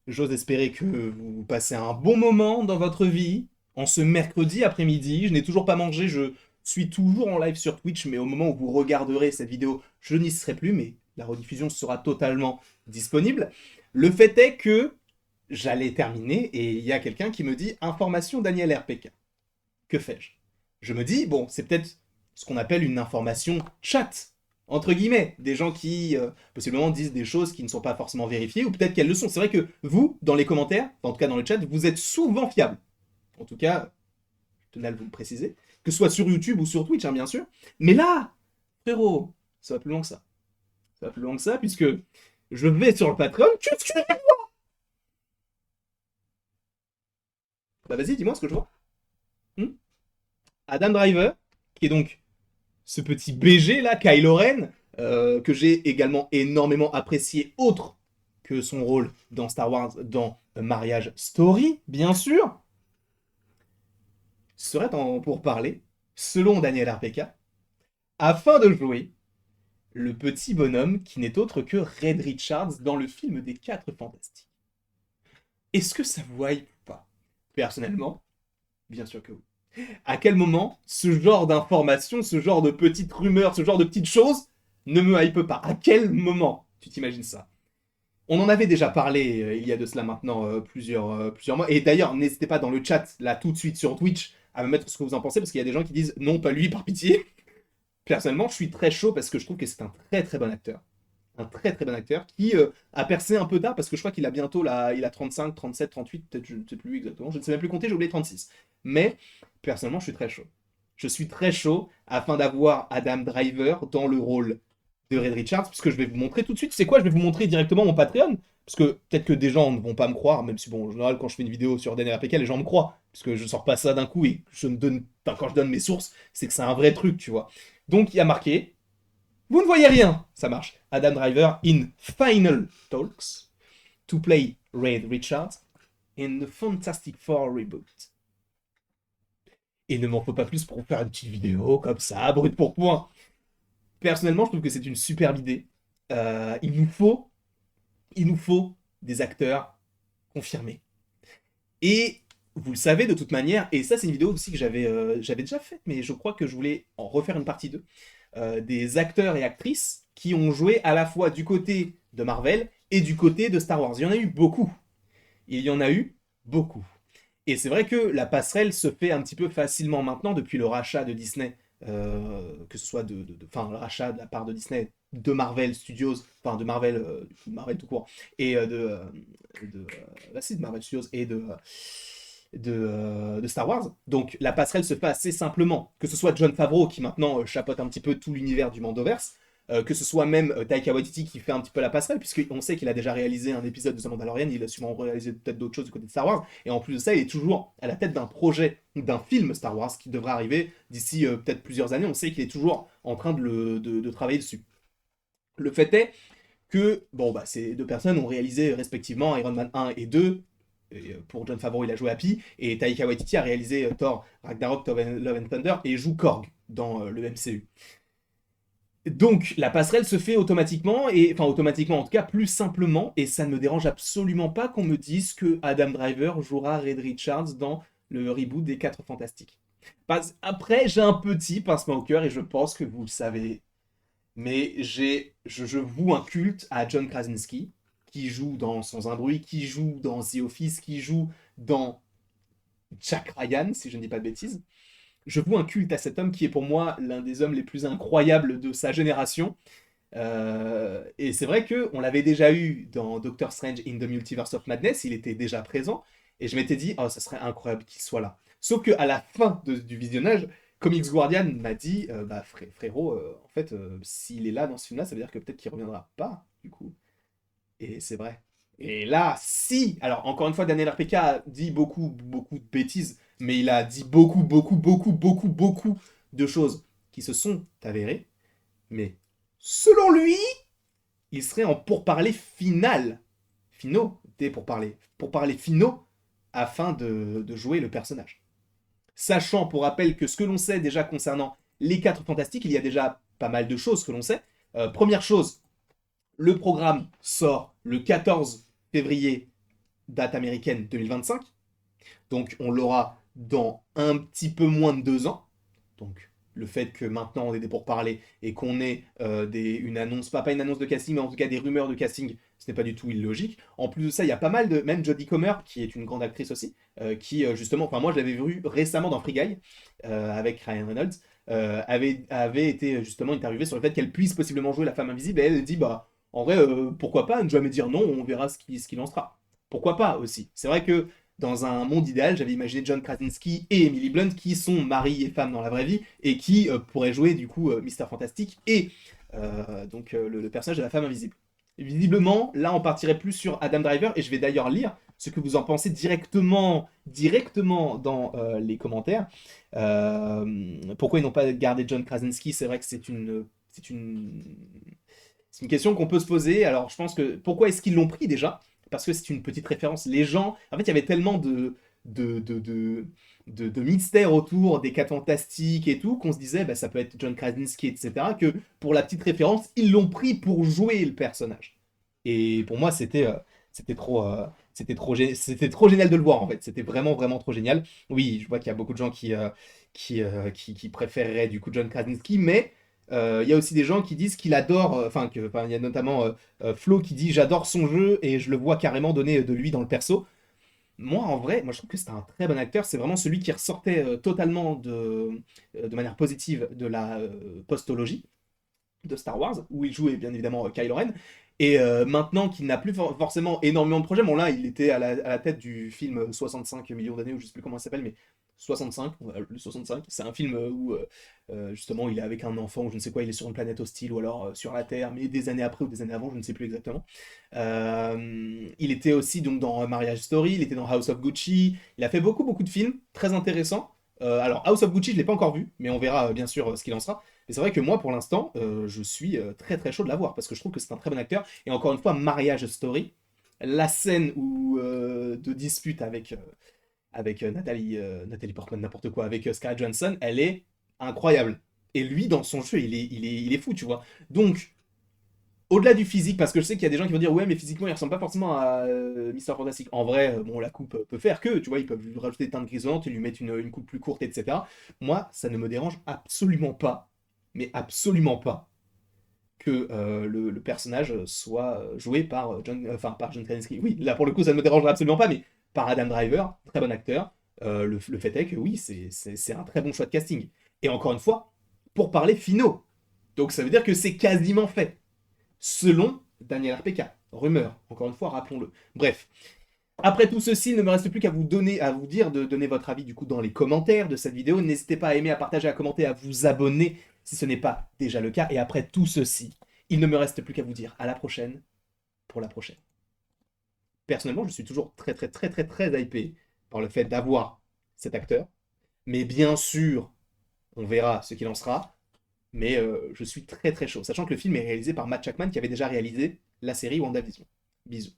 J'ose espérer que vous passez un bon moment dans votre vie en ce mercredi après-midi. Je n'ai toujours pas mangé, je suis toujours en live sur Twitch, mais au moment où vous regarderez cette vidéo, je n'y serai plus, mais la rediffusion sera totalement disponible. Le fait est que j'allais terminer et il y a quelqu'un qui me dit information Daniel RPK. Que fais-je? Je me dis, bon, c'est peut-être ce qu'on appelle une information chat, entre guillemets, des gens qui possiblement disent des choses qui ne sont pas forcément vérifiées, ou peut-être qu'elles le sont. C'est vrai que vous, dans les commentaires, en tout cas dans le chat, vous êtes souvent fiable. En tout cas, je tenais à vous le préciser, que ce soit sur YouTube ou sur Twitch, hein, bien sûr. Mais là, frérot, ça va plus loin que ça. Ça va plus loin que ça, puisque je vais sur le Patreon. Bah vas-y, dis-moi ce que je vois. Hmm. Adam Driver, qui est donc ce petit BG là, Kylo Ren, que j'ai également énormément apprécié, autre que son rôle dans Star Wars, dans Marriage Story, bien sûr, serait pour parler, selon Daniel RPK, afin de jouer le petit bonhomme qui n'est autre que Red Richards dans le film des 4 Fantastiques. Est-ce que ça vous hype ou pas? Personnellement, bien sûr que oui. À quel moment ce genre d'informations, ce genre de petites rumeurs, ce genre de petites choses ne me hype pas? À quel moment tu t'imagines ça? On en avait déjà parlé il y a de cela maintenant plusieurs mois. Et d'ailleurs, n'hésitez pas dans le chat, là tout de suite sur Twitch, à me mettre ce que vous en pensez, parce qu'il y a des gens qui disent non, pas lui, par pitié. Personnellement, je suis très chaud parce que je trouve que c'est un très très bon acteur. Un très très bon acteur qui a percé un peu tard parce que je crois qu'il a bientôt là, il a 35, 37, 38, peut-être je ne sais plus exactement, je ne sais même plus compter, j'ai oublié 36. Mais personnellement, je suis très chaud. Je suis très chaud afin d'avoir Adam Driver dans le rôle de Red Richards, puisque je vais vous montrer tout de suite. C'est quoi? Je vais vous montrer directement mon Patreon, parce que peut-être que des gens ne vont pas me croire, même si bon, en général, quand je fais une vidéo sur Daniel APK, les gens me croient, puisque je sors pas ça d'un coup et je me donne, enfin, quand je donne mes sources, c'est que c'est un vrai truc, tu vois. Donc il y a marqué vous ne voyez rien, ça marche. Adam Driver in Final Talks to play Red Richards in the Fantastic Four reboot. Et il ne m'en faut pas plus pour faire une petite vidéo comme ça, brut pour point. Personnellement, je trouve que c'est une superbe idée. Il nous faut des acteurs confirmés. Et vous le savez de toute manière, et ça c'est une vidéo aussi que j'avais déjà faite, mais je crois que je voulais en refaire une partie 2. Des acteurs et actrices qui ont joué à la fois du côté de Marvel et du côté de Star Wars. Il y en a eu beaucoup. Il y en a eu beaucoup. Et c'est vrai que la passerelle se fait un petit peu facilement maintenant depuis le rachat de Disney, que ce soit enfin, le rachat de la part de Disney de Marvel Studios, enfin de Marvel, Marvel tout court, et de Marvel Studios et de Star Wars. Donc la passerelle se fait assez simplement. Que ce soit Jon Favreau qui maintenant chapeaute un petit peu tout l'univers du Mandoverse, que ce soit même Taika Waititi qui fait un petit peu la passerelle, puisqu'on sait qu'il a déjà réalisé un épisode de The Mandalorian, il a sûrement réalisé peut-être d'autres choses du côté de Star Wars, et en plus de ça, il est toujours à la tête d'un projet, d'un film Star Wars qui devrait arriver d'ici peut-être plusieurs années. On sait qu'il est toujours en train de travailler dessus. Le fait est que bon, bah, ces deux personnes ont réalisé respectivement Iron Man 1 et 2. Et pour Jon Favreau, il a joué Happy, et Taika Waititi a réalisé Thor, Ragnarok, Love and Thunder, et joue Korg dans le MCU. Donc la passerelle se fait automatiquement, et enfin automatiquement en tout cas plus simplement, et ça ne me dérange absolument pas qu'on me dise que Adam Driver jouera Red Richards dans le reboot des 4 Fantastiques. Après, j'ai un petit pincement au cœur, et je pense que vous le savez, mais je voue un culte à John Krasinski, qui joue dans Sans un bruit, qui joue dans The Office, qui joue dans Jack Ryan, si je ne dis pas de bêtises. Je voue un culte à cet homme qui est pour moi l'un des hommes les plus incroyables de sa génération. Et c'est vrai que on l'avait déjà eu dans Doctor Strange in the Multiverse of Madness, il était déjà présent, et je m'étais dit, oh, ça serait incroyable qu'il soit là. Sauf qu'à la fin du visionnage, Comics Guardian m'a dit, bah frérot, en fait, s'il est là dans ce film-là, ça veut dire que peut-être qu'il reviendra pas, du coup. Et c'est vrai. Et là, si, alors encore une fois, Daniel RPK a dit beaucoup, beaucoup de bêtises, mais il a dit beaucoup, beaucoup, beaucoup, beaucoup, beaucoup de choses qui se sont avérées. Mais selon lui, il serait en pourparlers final. Finaux, des pourparlers finaux, afin de jouer le personnage. Sachant, pour rappel, que ce que l'on sait déjà concernant les 4 Fantastiques, il y a déjà pas mal de choses que l'on sait. Première chose, le programme sort le 14 février date américaine 2025. Donc on l'aura dans un petit peu moins de 2 ans. Donc le fait que maintenant on ait des pourparlers et qu'on ait une annonce, pas une annonce de casting, mais en tout cas des rumeurs de casting, ce n'est pas du tout illogique. En plus de ça, il y a pas mal de, même Jodie Comer, qui est une grande actrice aussi, qui justement, enfin moi je l'avais vu récemment dans Free Guy, avec Ryan Reynolds, avait été justement interviewée sur le fait qu'elle puisse possiblement jouer la femme invisible, et elle dit, bah en vrai, pourquoi pas, ne jamais dire non, on verra ce qu'il en sera. Pourquoi pas aussi. C'est vrai que dans un monde idéal, j'avais imaginé John Krasinski et Emily Blunt qui sont mari et femme dans la vraie vie et qui pourraient jouer du coup Mister Fantastic et le personnage de la femme invisible. Visiblement, là on partirait plus sur Adam Driver et je vais d'ailleurs lire ce que vous en pensez directement dans les commentaires. Pourquoi ils n'ont pas gardé John Krasinski? C'est vrai que c'est une question qu'on peut se poser. Alors, je pense que pourquoi est-ce qu'ils l'ont pris déjà? Parce que c'est une petite référence. Les gens, en fait, il y avait tellement de, de, de, de mystères autour des 4 fantastiques et tout qu'on se disait, bah, ça peut être John Krasinski, etc. Que pour la petite référence, ils l'ont pris pour jouer le personnage. Et pour moi, c'était trop génial de le voir en fait. C'était vraiment vraiment trop génial. Oui, je vois qu'il y a beaucoup de gens qui préféreraient du coup John Krasinski, mais il y a aussi des gens qui disent qu'il adore, il y a notamment Flo qui dit j'adore son jeu et je le vois carrément donner de lui dans le perso. Moi, en vrai, moi je trouve que c'est un très bon acteur. C'est vraiment celui qui ressortait totalement de manière positive de la postologie de Star Wars, où il jouait bien évidemment Kylo Ren. Et maintenant qu'il n'a plus forcément énormément de projets, bon là il était à la tête du film 65 millions d'années, ou je sais plus comment il s'appelle, mais 65, le 65, c'est un film où justement il est avec un enfant ou je ne sais quoi, il est sur une planète hostile ou alors sur la Terre, mais des années après ou des années avant, je ne sais plus exactement. Il était aussi donc dans Marriage Story, il était dans House of Gucci, il a fait beaucoup beaucoup de films très intéressants. Alors House of Gucci je l'ai pas encore vu, mais on verra bien sûr ce qu'il en sera. Mais c'est vrai que moi, pour l'instant, je suis très très chaud de la voir parce que je trouve que c'est un très bon acteur. Et encore une fois, Marriage Story, la scène de dispute avec Nathalie Portman, n'importe quoi, avec Scarlett Johansson, elle est incroyable. Et lui, dans son jeu, il est fou, tu vois. Donc, au-delà du physique, parce que je sais qu'il y a des gens qui vont dire ouais, mais physiquement, il ressemble pas forcément à Mister Fantastic. En vrai, bon, la coupe peut faire que, tu vois, ils peuvent lui rajouter des teintes grisonnantes et lui mettre une coupe plus courte, etc. Moi, ça ne me dérange absolument pas, mais absolument pas, que le personnage soit joué par par John Krasinski. Oui, là pour le coup, ça ne me dérangerait absolument pas, mais par Adam Driver, très bon acteur. Le fait est que oui, c'est un très bon choix de casting. Et encore une fois, pour parler finaux. Donc ça veut dire que c'est quasiment fait selon Daniel RPK. Rumeur, encore une fois, rappelons-le. Bref. Après tout ceci, il ne me reste plus qu'à vous dire de donner votre avis du coup dans les commentaires de cette vidéo. N'hésitez pas à aimer, à partager, à commenter, à vous abonner si ce n'est pas déjà le cas. Et après tout ceci, il ne me reste plus qu'à vous dire à la prochaine pour la prochaine. Personnellement, je suis toujours très très très très très hypé par le fait d'avoir cet acteur. Mais bien sûr, on verra ce qu'il en sera. Mais je suis très très chaud. Sachant que le film est réalisé par Matt Shakman qui avait déjà réalisé la série WandaVision. Bisous.